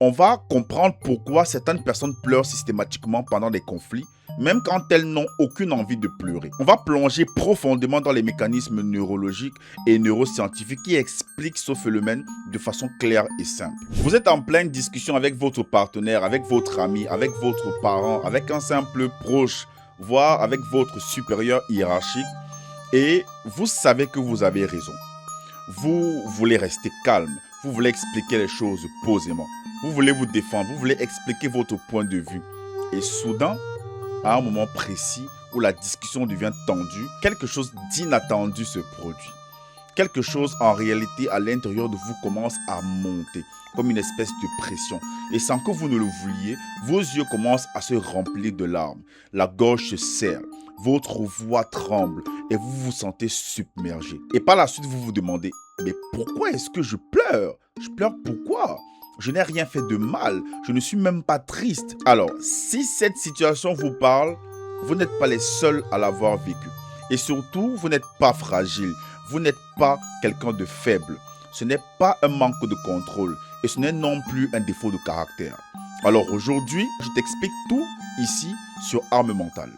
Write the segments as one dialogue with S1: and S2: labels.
S1: On va comprendre pourquoi certaines personnes pleurent systématiquement pendant des conflits, même quand elles n'ont aucune envie de pleurer. On va plonger profondément dans les mécanismes neurologiques et neuroscientifiques qui expliquent ce phénomène de façon claire et simple. Vous êtes en pleine discussion avec votre partenaire, avec votre ami, avec votre parent, avec un simple proche, voire avec votre supérieur hiérarchique, et vous savez que vous avez raison. Vous voulez rester calme, vous voulez expliquer les choses posément. Vous voulez vous défendre, vous voulez expliquer votre point de vue. Et soudain, à un moment précis où la discussion devient tendue, quelque chose d'inattendu se produit. Quelque chose en réalité à l'intérieur de vous commence à monter, comme une espèce de pression. Et sans que vous ne le vouliez, vos yeux commencent à se remplir de larmes. La gorge se serre, votre voix tremble et vous vous sentez submergé. Et par la suite, vous vous demandez, mais pourquoi est-ce que je pleure? Je pleure pourquoi? Je n'ai rien fait de mal, je ne suis même pas triste. Alors, si cette situation vous parle, vous n'êtes pas les seuls à l'avoir vécu. Et surtout, vous n'êtes pas fragile, vous n'êtes pas quelqu'un de faible. Ce n'est pas un manque de contrôle et ce n'est non plus un défaut de caractère. Alors aujourd'hui, je t'explique tout ici sur Arme Mentale.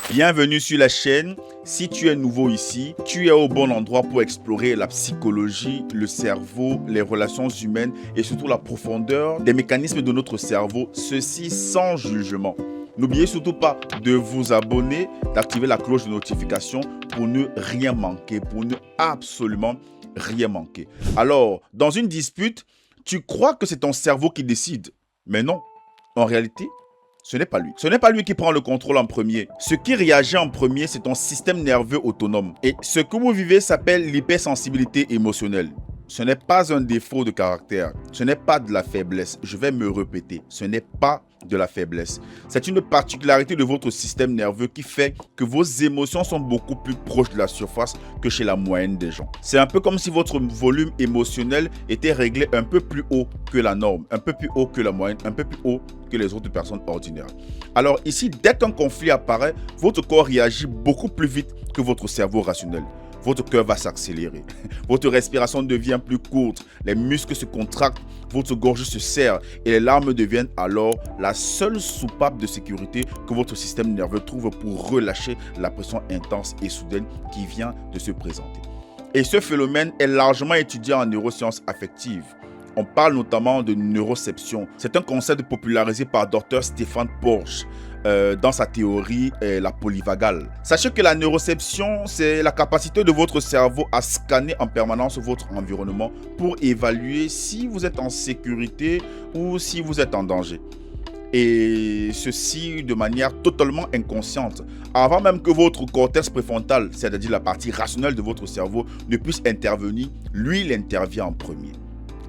S1: Bienvenue sur la chaîne. Si tu es nouveau ici, tu es au bon endroit pour explorer la psychologie, le cerveau, les relations humaines et surtout la profondeur des mécanismes de notre cerveau, ceci sans jugement. N'oubliez surtout pas de vous abonner, d'activer la cloche de notification pour ne rien manquer, pour ne absolument rien manquer. Alors, dans une dispute, tu crois que c'est ton cerveau qui décide, mais non, en réalité, ce n'est pas lui. Ce n'est pas lui qui prend le contrôle en premier. Ce qui réagit en premier, c'est ton système nerveux autonome. Et ce que vous vivez s'appelle l'hypersensibilité émotionnelle. Ce n'est pas un défaut de caractère. Ce n'est pas de la faiblesse. Je vais me répéter. Ce n'est pas de la faiblesse. C'est une particularité de votre système nerveux qui fait que vos émotions sont beaucoup plus proches de la surface que chez la moyenne des gens. C'est un peu comme si votre volume émotionnel était réglé un peu plus haut que la norme, un peu plus haut que la moyenne, un peu plus haut que les autres personnes ordinaires. Alors ici, dès qu'un conflit apparaît, votre corps réagit beaucoup plus vite que votre cerveau rationnel. Votre cœur va s'accélérer, votre respiration devient plus courte, les muscles se contractent, votre gorge se serre et les larmes deviennent alors la seule soupape de sécurité que votre système nerveux trouve pour relâcher la pression intense et soudaine qui vient de se présenter. Et ce phénomène est largement étudié en neurosciences affectives. On parle notamment de neuroception. C'est un concept popularisé par Dr Stefan Porsche dans sa théorie la polyvagale. Sachez que la neuroception, c'est la capacité de votre cerveau à scanner en permanence votre environnement pour évaluer si vous êtes en sécurité ou si vous êtes en danger. Et ceci de manière totalement inconsciente, avant même que votre cortex préfrontal, c'est-à-dire la partie rationnelle de votre cerveau, ne puisse intervenir, lui, il intervient en premier.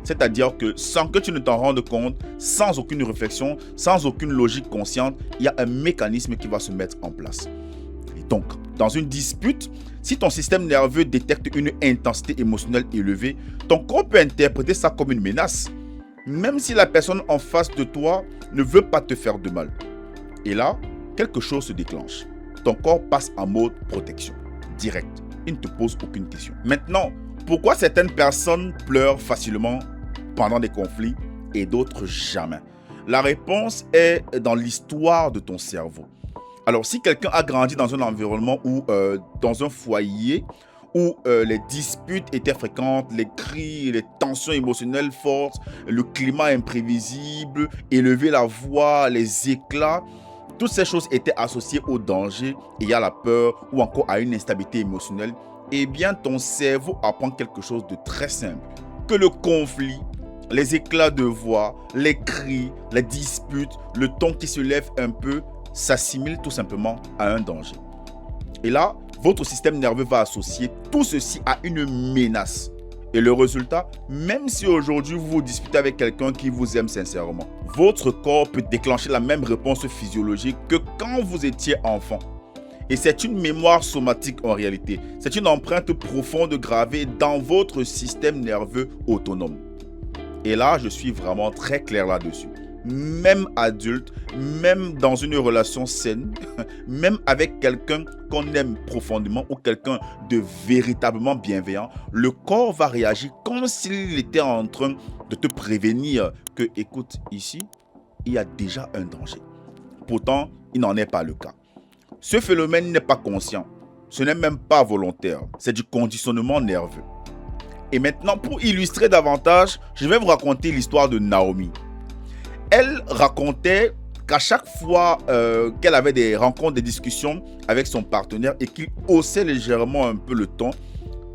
S1: C'est-à-dire que sans que tu ne t'en rendes compte, sans aucune réflexion, sans aucune logique consciente, il y a un mécanisme qui va se mettre en place. Et donc, dans une dispute, si ton système nerveux détecte une intensité émotionnelle élevée, ton corps peut interpréter ça comme une menace, même si la personne en face de toi ne veut pas te faire de mal. Et là, quelque chose se déclenche. Ton corps passe en mode protection, direct. Il ne te pose aucune question. Maintenant, pourquoi certaines personnes pleurent facilement pendant des conflits et d'autres jamais? La réponse est dans l'histoire de ton cerveau. Alors, si quelqu'un a grandi dans un environnement ou dans un foyer où les disputes étaient fréquentes, les cris, les tensions émotionnelles fortes, le climat imprévisible, élever la voix, les éclats, toutes ces choses étaient associées au danger et à la peur ou encore à une instabilité émotionnelle, eh bien ton cerveau apprend quelque chose de très simple, que le conflit, les éclats de voix, les cris, les disputes, le ton qui se lève un peu, s'assimile tout simplement à un danger. Et là, votre système nerveux va associer tout ceci à une menace. Et le résultat, même si aujourd'hui vous vous disputez avec quelqu'un qui vous aime sincèrement, votre corps peut déclencher la même réponse physiologique que quand vous étiez enfant. Et c'est une mémoire somatique en réalité. C'est une empreinte profonde gravée dans votre système nerveux autonome. Et là, je suis vraiment très clair là-dessus. même adulte, même dans une relation saine, même avec quelqu'un qu'on aime profondément ou quelqu'un de véritablement bienveillant, le corps va réagir comme s'il était en train de te prévenir que, écoute, ici, il y a déjà un danger. Pourtant, il n'en est pas le cas. Ce phénomène n'est pas conscient, ce n'est même pas volontaire, c'est du conditionnement nerveux. Et maintenant, pour illustrer davantage, je vais vous raconter l'histoire de Naomi. Elle racontait qu'à chaque fois qu'elle avait des rencontres, des discussions avec son partenaire et qu'il haussait légèrement un peu le ton,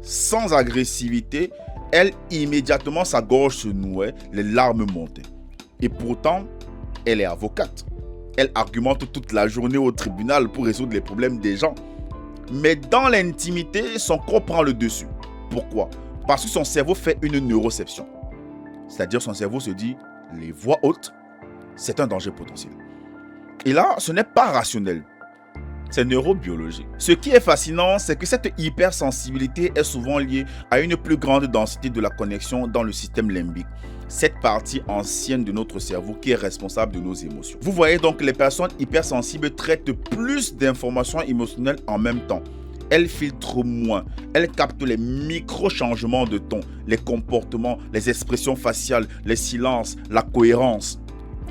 S1: sans agressivité, elle, immédiatement, sa gorge se nouait, les larmes montaient. Et pourtant, elle est avocate. Elle argumente toute la journée au tribunal pour résoudre les problèmes des gens. Mais dans l'intimité, son corps prend le dessus. Pourquoi ? Parce que son cerveau fait une neuroception. C'est-à-dire son cerveau se dit, les voix hautes, c'est un danger potentiel. Et là, ce n'est pas rationnel. C'est neurobiologique. Ce qui est fascinant, c'est que cette hypersensibilité est souvent liée à une plus grande densité de la connexion dans le système limbique. Cette partie ancienne de notre cerveau qui est responsable de nos émotions. Vous voyez donc, les personnes hypersensibles traitent plus d'informations émotionnelles en même temps. Elles filtrent moins, elles captent les micro-changements de ton, les comportements, les expressions faciales, les silences, la cohérence.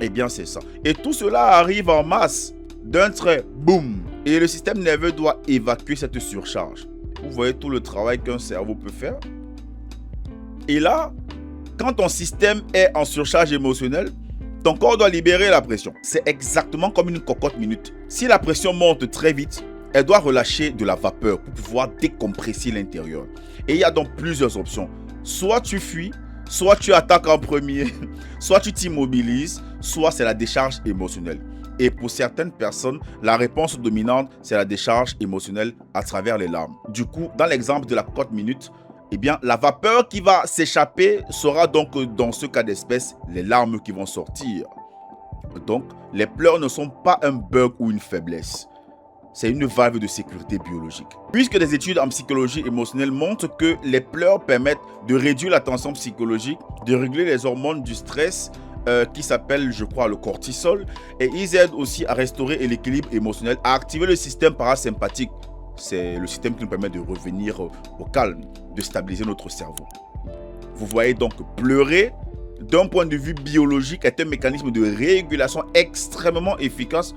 S1: Eh bien, c'est ça. Et tout cela arrive en masse, d'un trait, boum. Et le système nerveux doit évacuer cette surcharge. Vous voyez tout le travail qu'un cerveau peut faire. Et là, quand ton système est en surcharge émotionnelle, ton corps doit libérer la pression. C'est exactement comme une cocotte minute. Si la pression monte très vite, elle doit relâcher de la vapeur pour pouvoir décompresser l'intérieur. Et il y a donc plusieurs options. Soit tu fuis, soit tu attaques en premier, soit tu t'immobilises, soit c'est la décharge émotionnelle. Et pour certaines personnes, la réponse dominante, c'est la décharge émotionnelle à travers les larmes. Du coup, dans l'exemple de la cocotte minute, eh bien, la vapeur qui va s'échapper sera donc, dans ce cas d'espèce, les larmes qui vont sortir. Donc, les pleurs ne sont pas un bug ou une faiblesse. C'est une valve de sécurité biologique. Puisque des études en psychologie émotionnelle montrent que les pleurs permettent de réduire la tension psychologique, de réguler les hormones du stress, qui s'appelle, je crois, le cortisol, et ils aident aussi à restaurer l'équilibre émotionnel, à activer le système parasympathique. C'est le système qui nous permet de revenir au calme, de stabiliser notre cerveau. Vous voyez donc, pleurer, d'un point de vue biologique, est un mécanisme de régulation extrêmement efficace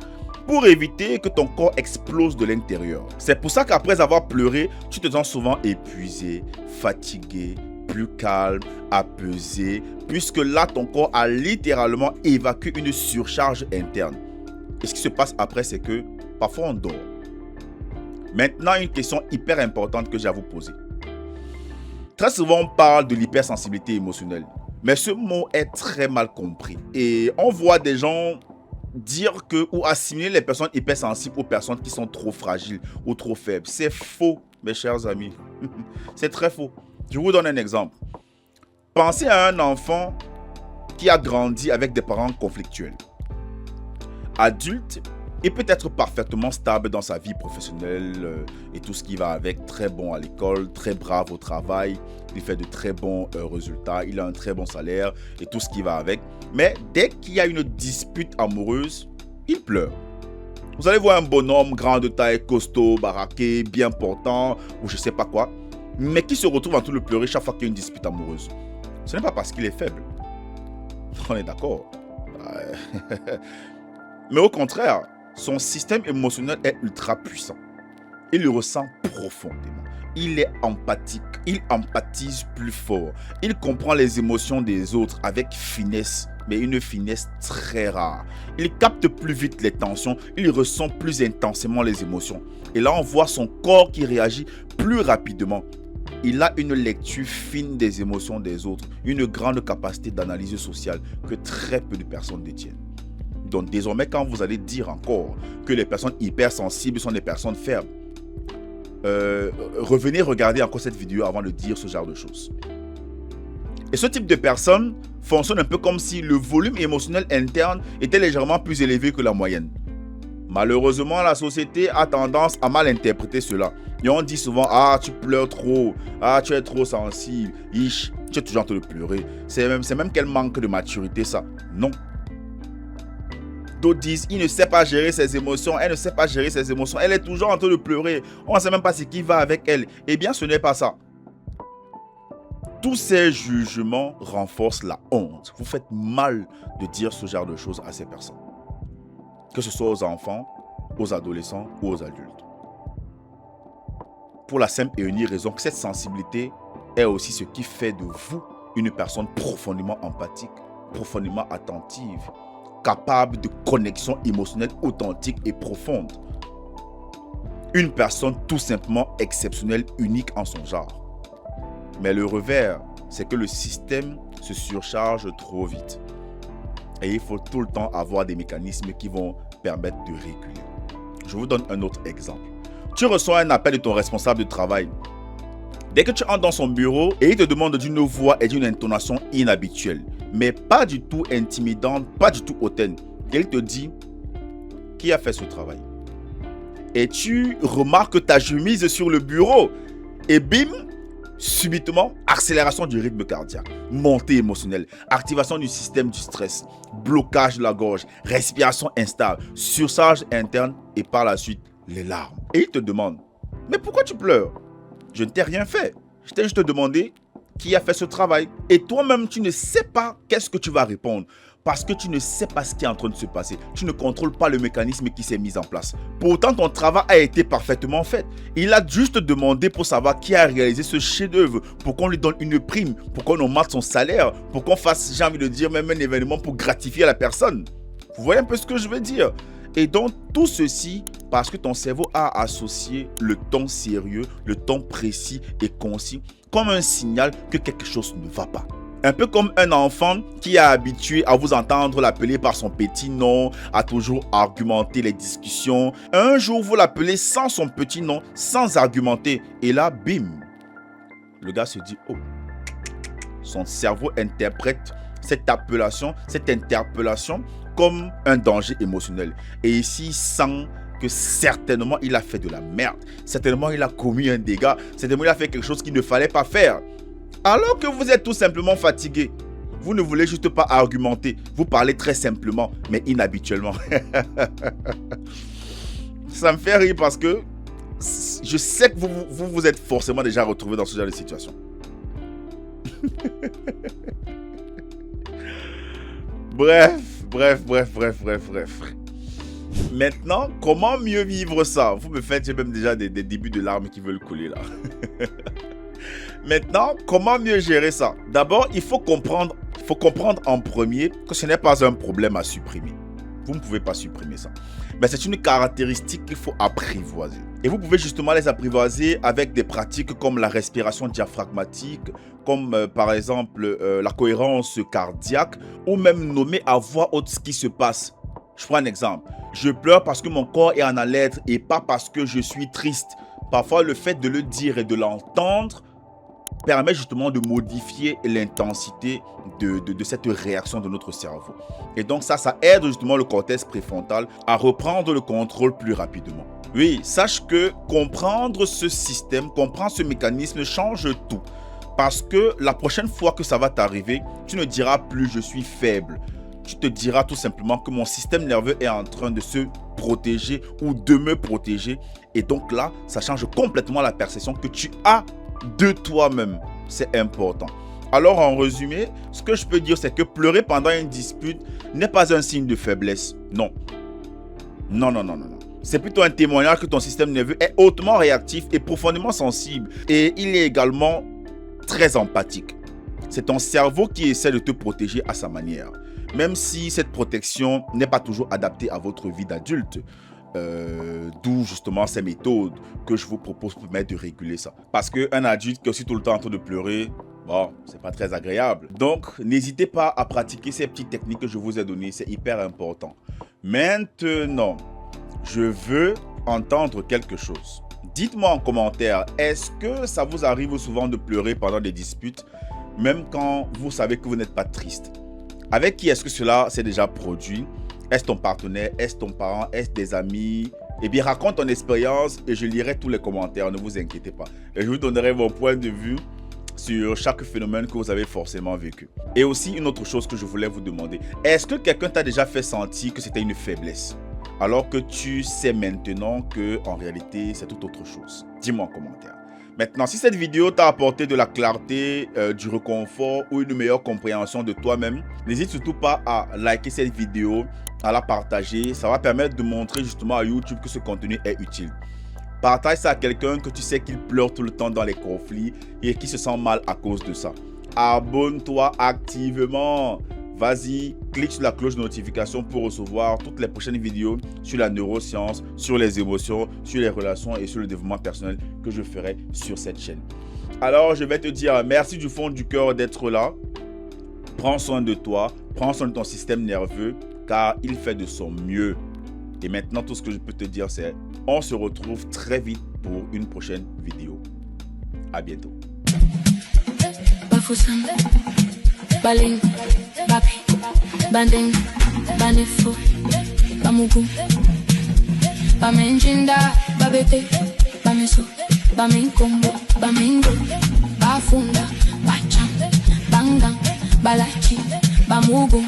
S1: pour éviter que ton corps explose de l'intérieur. C'est pour ça qu'après avoir pleuré, tu te sens souvent épuisé, fatigué, plus calme, apaisé, puisque là, ton corps a littéralement évacué une surcharge interne. Et ce qui se passe après, c'est que parfois on dort. Maintenant, une question hyper importante que j'ai à vous poser. Très souvent, on parle de l'hypersensibilité émotionnelle, mais ce mot est très mal compris. Et on voit des gens dire que ou assimiler les personnes hypersensibles aux personnes qui sont trop fragiles ou trop faibles. C'est faux, mes chers amis. C'est très faux. Je vous donne un exemple. Pensez à un enfant qui a grandi avec des parents conflictuels. Adulte, il peut être parfaitement stable dans sa vie professionnelle et tout ce qui va avec, très bon à l'école, très brave au travail, il fait de très bons résultats, il a un très bon salaire et tout ce qui va avec. Mais dès qu'il y a une dispute amoureuse, il pleure. Vous allez voir un bonhomme grand de taille, costaud, baraqué, bien portant ou je sais pas quoi, mais qui se retrouve en train de pleurer chaque fois qu'il y a une dispute amoureuse. Ce n'est pas parce qu'il est faible. On est d'accord. Mais au contraire, son système émotionnel est ultra puissant. Il le ressent profondément. Il est empathique. Il empathise plus fort. Il comprend les émotions des autres avec finesse, mais une finesse très rare. Il capte plus vite les tensions. Il ressent plus intensément les émotions. Et là, on voit son corps qui réagit plus rapidement. Il a une lecture fine des émotions des autres, une grande capacité d'analyse sociale que très peu de personnes détiennent. Donc désormais, quand vous allez dire encore que les personnes hypersensibles sont des personnes faibles, revenez regarder encore cette vidéo avant de dire ce genre de choses. Et ce type de personnes fonctionne un peu comme si le volume émotionnel interne était légèrement plus élevé que la moyenne. Malheureusement, la société a tendance à mal interpréter cela. Et on dit souvent, ah, tu pleures trop, ah, tu es trop sensible, tu es toujours en train de pleurer. C'est même quel manque de maturité ça. Non. D'autres disent, il ne sait pas gérer ses émotions, elle ne sait pas gérer ses émotions, elle est toujours en train de pleurer, on ne sait même pas ce qui va avec elle. Eh bien, ce n'est pas ça. Tous ces jugements renforcent la honte. Vous faites mal de dire ce genre de choses à ces personnes. Que ce soit aux enfants, aux adolescents ou aux adultes. Pour la simple et unique raison que cette sensibilité est aussi ce qui fait de vous une personne profondément empathique, profondément attentive, capable de connexion émotionnelle authentique et profonde. Une personne tout simplement exceptionnelle, unique en son genre. Mais le revers, c'est que le système se surcharge trop vite. Et il faut tout le temps avoir des mécanismes qui vont permettre de réguler. Je vous donne un autre exemple. Tu reçois un appel de ton responsable de travail. Dès que tu entres dans son bureau et il te demande d'une voix et d'une intonation inhabituelle, mais pas du tout intimidante, pas du tout hautaine. Et il te dit, qui a fait ce travail? Et tu remarques ta chemise sur le bureau. Et bim, subitement, accélération du rythme cardiaque, montée émotionnelle, activation du système du stress, blocage de la gorge, respiration instable, surcharge interne et par la suite, les larmes. Et il te demande, mais pourquoi tu pleures? Je ne t'ai rien fait. Je t'ai juste demandé qui a fait ce travail. Et toi-même, tu ne sais pas qu'est-ce que tu vas répondre. Parce que tu ne sais pas ce qui est en train de se passer. Tu ne contrôles pas le mécanisme qui s'est mis en place. Pourtant, ton travail a été parfaitement fait. Il a juste demandé pour savoir qui a réalisé ce chef-d'œuvre, pour qu'on lui donne une prime, pour qu'on augmente son salaire, pour qu'on fasse, j'ai envie de dire, même un événement pour gratifier la personne. Vous voyez un peu ce que je veux dire? Et donc, tout ceci, parce que ton cerveau a associé le ton sérieux, le ton précis et concis, comme un signal que quelque chose ne va pas. Un peu comme un enfant qui est habitué à vous entendre l'appeler par son petit nom, à toujours argumenter les discussions. Un jour, vous l'appelez sans son petit nom, sans argumenter. Et là, bim, le gars se dit, oh, son cerveau interprète cette interpellation comme un danger émotionnel. Et ici, il sent que certainement, il a fait de la merde. Certainement, il a commis un dégât. Certainement, il a fait quelque chose qu'il ne fallait pas faire. Alors que vous êtes tout simplement fatigué. Vous ne voulez juste pas argumenter. Vous parlez très simplement, mais inhabituellement. Ça me fait rire parce que je sais que vous êtes forcément déjà retrouvé dans ce genre de situation. Bref. Maintenant, comment mieux vivre ça? Vous me faites, j'ai même déjà des débuts de larmes qui veulent couler là. Maintenant, comment mieux gérer ça? D'abord, il faut comprendre en premier que ce n'est pas un problème à supprimer. Vous ne pouvez pas supprimer ça. Mais c'est une caractéristique qu'il faut apprivoiser. Et vous pouvez justement les apprivoiser avec des pratiques comme la respiration diaphragmatique, comme par exemple la cohérence cardiaque, ou même nommer à voix haute ce qui se passe. Je prends un exemple. Je pleure parce que mon corps est en alerte et pas parce que je suis triste. Parfois, le fait de le dire et de l'entendre permet justement de modifier l'intensité de cette réaction de notre cerveau. Et donc ça aide justement le cortex préfrontal à reprendre le contrôle plus rapidement. Oui, sache que comprendre ce système, comprendre ce mécanisme change tout. Parce que la prochaine fois que ça va t'arriver, tu ne diras plus « je suis faible ». Tu te diras tout simplement que mon système nerveux est en train de se protéger ou de me protéger. Et donc là, ça change complètement la perception que tu as de toi-même. C'est important. Alors en résumé, ce que je peux dire, c'est que pleurer pendant une dispute n'est pas un signe de faiblesse. Non. Non. C'est plutôt un témoignage que ton système nerveux est hautement réactif et profondément sensible. Et il est également très empathique. C'est ton cerveau qui essaie de te protéger à sa manière. Même si cette protection n'est pas toujours adaptée à votre vie d'adulte. D'où justement ces méthodes que je vous propose pour permettre de réguler ça. Parce qu'un adulte qui est aussi tout le temps en train de pleurer, bon, c'est pas très agréable. Donc, n'hésitez pas à pratiquer ces petites techniques que je vous ai données, c'est hyper important. Maintenant, je veux entendre quelque chose. Dites-moi en commentaire, est-ce que ça vous arrive souvent de pleurer pendant des disputes, même quand vous savez que vous n'êtes pas triste? Avec qui est-ce que cela s'est déjà produit? Est-ce ton partenaire? Est-ce ton parent? Est-ce des amis? Eh bien, raconte ton expérience et je lirai tous les commentaires, ne vous inquiétez pas. Et je vous donnerai mon point de vue sur chaque phénomène que vous avez forcément vécu. Et aussi une autre chose que je voulais vous demander, est-ce que quelqu'un t'a déjà fait sentir que c'était une faiblesse, alors que tu sais maintenant que en réalité c'est tout autre chose? Dis-moi en commentaire. Maintenant, si cette vidéo t'a apporté de la clarté, du réconfort ou une meilleure compréhension de toi-même, n'hésite surtout pas à liker cette vidéo, à la partager. Ça va permettre de montrer justement à YouTube que ce contenu est utile. Partage ça à quelqu'un que tu sais qu'il pleure tout le temps dans les conflits et qui se sent mal à cause de ça. Abonne-toi activement. Vas-y, clique sur la cloche de notification pour recevoir toutes les prochaines vidéos sur la neuroscience, sur les émotions, sur les relations et sur le développement personnel que je ferai sur cette chaîne. Alors, je vais te dire merci du fond du cœur d'être là. Prends soin de toi, prends soin de ton système nerveux car il fait de son mieux. Et maintenant, tout ce que je peux te dire, c'est on se retrouve très vite pour une prochaine vidéo. À bientôt.
S2: Baling, Bapi, Banding, Banefo, Bamugu, Bamenjinda, Babete, Bameso, Baminkombo, Bamingo, Bafunda, Bacham, Bangang, Balachi, Bamugu.